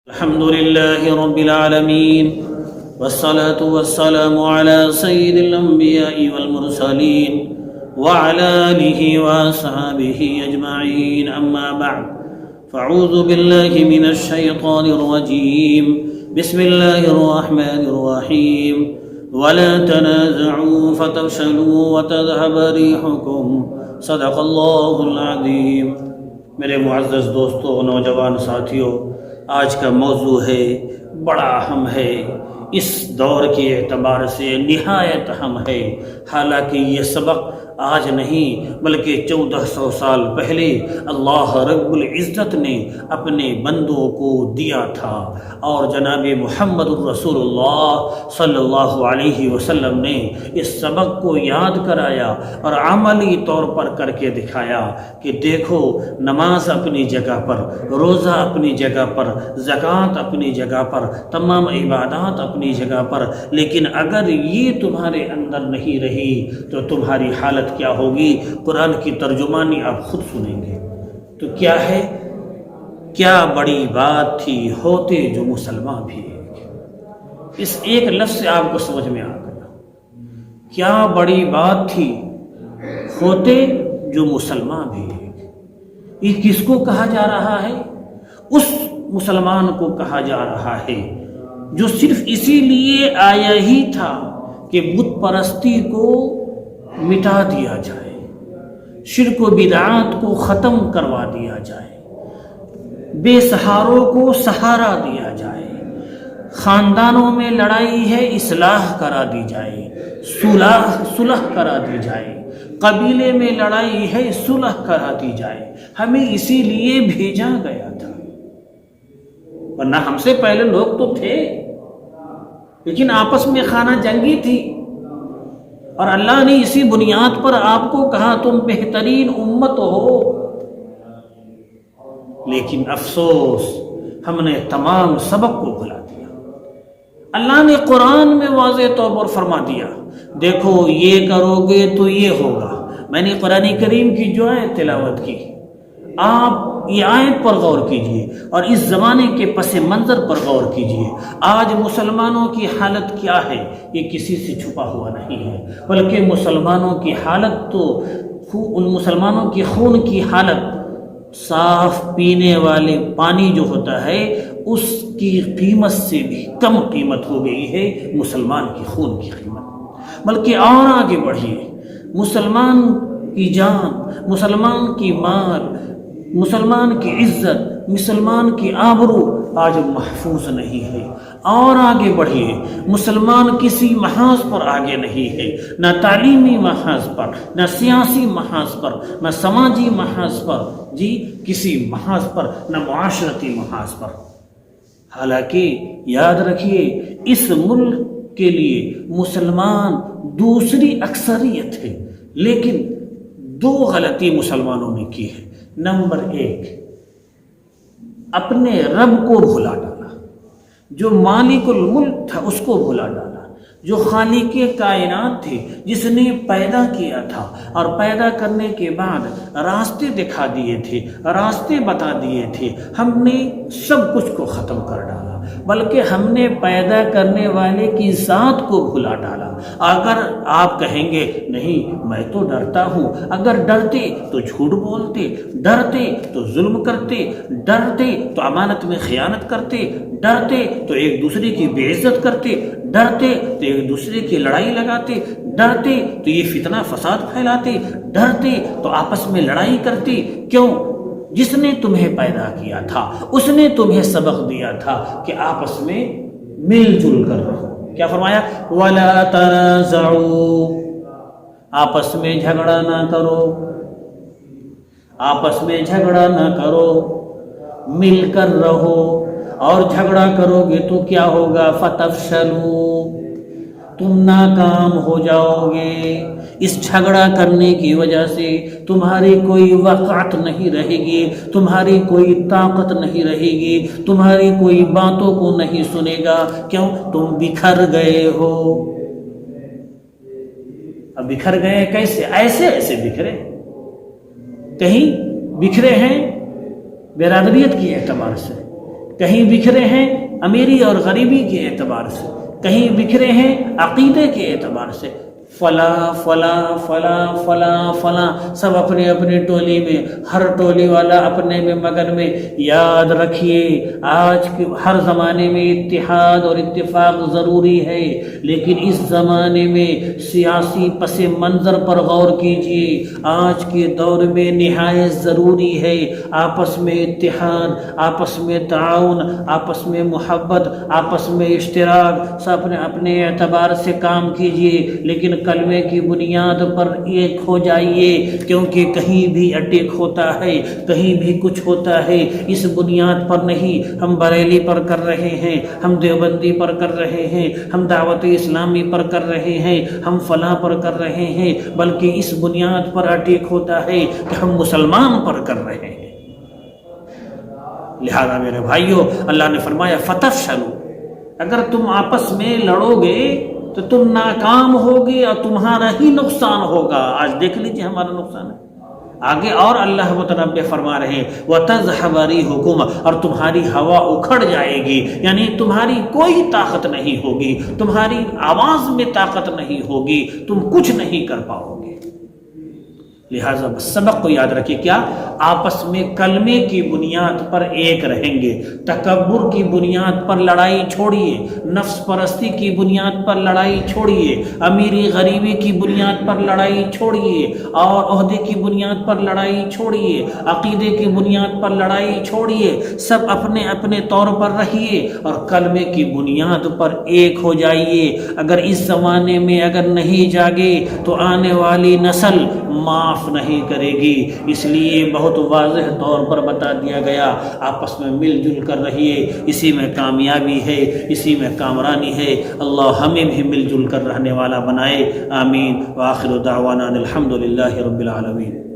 الحمد لله رب العالمين والصلاة والسلام على سيد الأنبياء والمرسلين وعلى آله وأصحابه أجمعين أما بعد فأعوذ بالله من الشيطان الرجيم بسم الله الرحمن الرحيم ولا تنازعوا فتفشلوا وتذهب ريحكم صدق الله العظيم۔ میرے معزز دوستو، نوجوان ساتھیوں، آج کا موضوع ہے بڑا اہم ہے، اس دور کے اعتبار سے نہایت اہم ہے۔ حالانکہ یہ سبق آج نہیں بلکہ 1400 سال پہلے اللہ رب العزت نے اپنے بندوں کو دیا تھا، اور جناب محمد الرسول اللہ صلی اللہ علیہ وسلم نے اس سبق کو یاد کرایا اور عملی طور پر کر کے دکھایا کہ دیکھو، نماز اپنی جگہ پر، روزہ اپنی جگہ پر، زکوٰۃ اپنی جگہ پر، تمام عبادات اپنی جگہ پر، لیکن اگر یہ تمہارے اندر نہیں رہی تو تمہاری حالت کیا ہوگی؟ قرآن کی ترجمانی آپ خود سنیں گے۔ تو کیا ہے؟ کیا بڑی بات تھی ہوتے جو مسلمان بھی ایک۔ اس ایک لفظ سے آپ کو سمجھ میں آ گیا، کیا بڑی بات تھی ہوتے جو مسلمان بھی ایک۔ یہ کس کو کہا جا رہا ہے؟ اس مسلمان کو کہا جا رہا ہے جو صرف اسی لیے آیا ہی تھا کہ بت پرستی کو مٹا دیا جائے، شرک و بدعات کو ختم کروا دیا جائے، بے سہاروں کو سہارا دیا جائے، خاندانوں میں لڑائی ہے اصلاح کرا دی جائے، صلح کرا دی جائے، قبیلے میں لڑائی ہے صلح کرا دی جائے۔ ہمیں اسی لیے بھیجا گیا تھا، ورنہ ہم سے پہلے لوگ تو تھے لیکن آپس میں خانہ جنگی تھی، اور اللہ نے اسی بنیاد پر آپ کو کہا تم بہترین امت ہو۔ لیکن افسوس، ہم نے تمام سبق کو بھلا دیا۔ اللہ نے قرآن میں واضح طور پر فرما دیا، دیکھو یہ کرو گے تو یہ ہوگا۔ میں نے قرآن کریم کی جو آیت تلاوت کی، آپ یہ آیت پر غور کیجئے اور اس زمانے کے پس منظر پر غور کیجئے۔ آج مسلمانوں کی حالت کیا ہے یہ کسی سے چھپا ہوا نہیں ہے، بلکہ مسلمانوں کی حالت تو ان مسلمانوں کی خون کی حالت صاف پینے والے پانی جو ہوتا ہے اس کی قیمت سے بھی کم قیمت ہو گئی ہے مسلمان کی خون کی قیمت۔ بلکہ اور آگے بڑھیے، مسلمان کی جان، مسلمان کی مال، مسلمان کی عزت، مسلمان کی آبرو آج محفوظ نہیں ہے۔ اور آگے بڑھیے، مسلمان کسی محاذ پر آگے نہیں ہے، نہ تعلیمی محاذ پر، نہ سیاسی محاذ پر، نہ سماجی محاذ پر، کسی محاذ پر، نہ معاشرتی محاذ پر۔ حالانکہ یاد رکھیے، اس ملک کے لیے مسلمان دوسری اکثریت ہے، لیکن دو غلطی مسلمانوں نے کی ہے۔ نمبر 1، اپنے رب کو بھلا ڈالا، جو مالک الملک تھا اس کو بھلا ڈالا، جو خالق کائنات تھے، جس نے پیدا کیا تھا اور پیدا کرنے کے بعد راستے دکھا دیے تھے، راستے بتا دیے تھے۔ ہم نے سب کچھ کو ختم کر ڈالا، بلکہ ہم نے پیدا کرنے والے کی ذات کو بھلا ڈالا۔ اگر آپ کہیں گے نہیں میں تو ڈرتا ہوں، اگر ڈرتے تو جھوٹ بولتے، ڈرتے تو ظلم کرتے، ڈرتے تو امانت میں خیانت کرتے، ڈرتے تو ایک دوسرے کی بے عزت کرتے، ڈرتے تو ایک دوسرے کی لڑائی لگاتے، ڈرتے تو یہ فتنہ فساد پھیلاتے، ڈرتے تو آپس میں لڑائی کرتے۔ کیوں؟ جس نے تمہیں پیدا کیا تھا اس نے تمہیں سبق دیا تھا کہ آپس میں مل جل کر رہو۔ کیا فرمایا؟ وَلَا تَنَازَعُوا، آپس میں جھگڑا نہ کرو، آپس میں جھگڑا نہ کرو، مل کر رہو۔ اور جھگڑا کرو گے تو کیا ہوگا؟ فَتَفْشَلُوا، تم ناکام ہو جاؤ گے۔ اس جھگڑا کرنے کی وجہ سے تمہاری کوئی وقعت نہیں رہے گی، تمہاری کوئی طاقت نہیں رہے گی، تمہاری کوئی باتوں کو نہیں سنے گا۔ کیوں؟ تم بکھر گئے ہو۔ اب بکھر گئے کیسے؟ ایسے بکھرے، کہیں بکھرے ہیں برادریت کی اعتبار سے، کہیں بکھرے ہیں امیری اور غریبی کے اعتبار سے، کہیں بکھرے ہیں عقیدے کے اعتبار سے، فلاں فلاں فلاں فلاں فلاں، سب اپنے اپنے ٹولی میں، ہر ٹولی والا اپنے میں مگن میں۔ یاد رکھیے آج کے ہر زمانے میں اتحاد اور اتفاق ضروری ہے، لیکن اس زمانے میں سیاسی پس منظر پر غور کیجیے۔ آج کے دور میں نہایت ضروری ہے آپس میں اتحاد، آپس میں تعاون، آپس میں محبت، آپس میں اشتراک، سب اپنے اپنے اعتبار سے کام کیجیے، لیکن کلمے کی بنیاد پر ایک ہو جائیے، کیونکہ کہیں بھی اٹیک ہوتا ہے، کہیں بھی کچھ ہوتا ہے، اس بنیاد پر نہیں ہم بریلی پر کر رہے ہیں، ہم دیوبندی پر کر رہے ہیں، ہم دعوت اسلامی پر کر رہے ہیں، ہم فلاں پر کر رہے ہیں، بلکہ اس بنیاد پر اٹیک ہوتا ہے کہ ہم مسلمان پر کر رہے ہیں۔ لہذا میرے بھائیوں، اللہ نے فرمایا فتفشلوا، اگر تم آپس میں لڑو گے تو تم ناکام ہوگے اور تمہارا ہی نقصان ہوگا۔ آج دیکھ لیجیے ہمارا نقصان ہے۔ آگے اور اللہ متنبع فرما رہے ہیں وَتَذْهَبَ رِيحُكُمْ، اور تمہاری ہوا اکھڑ جائے گی، یعنی تمہاری کوئی طاقت نہیں ہوگی، تمہاری آواز میں طاقت نہیں ہوگی، تم کچھ نہیں کر پاؤ گے۔ لہٰذا سبق کو یاد رکھیے، کیا آپس میں کلمے کی بنیاد پر ایک رہیں گے، تکبر کی بنیاد پر لڑائی چھوڑیے، نفس پرستی کی بنیاد پر لڑائی چھوڑیے، امیری غریبی کی بنیاد پر لڑائی چھوڑیے، اور عہدے کی بنیاد پر لڑائی چھوڑیے، عقیدے کی بنیاد پر لڑائی چھوڑیے، سب اپنے اپنے طور پر رہیے اور کلمے کی بنیاد پر ایک ہو جائیے۔ اگر اس زمانے میں اگر نہیں جاگے تو آنے والی نسل معاف نہیں کرے گی، اس لیے بہت واضح طور پر بتا دیا گیا آپس میں مل جل کر رہیے، اسی میں کامیابی ہے، اسی میں کامرانی ہے۔ اللہ ہمیں بھی مل جل کر رہنے والا بنائے، آمین۔ وآخر دعوانا الحمد للہ رب العالمین۔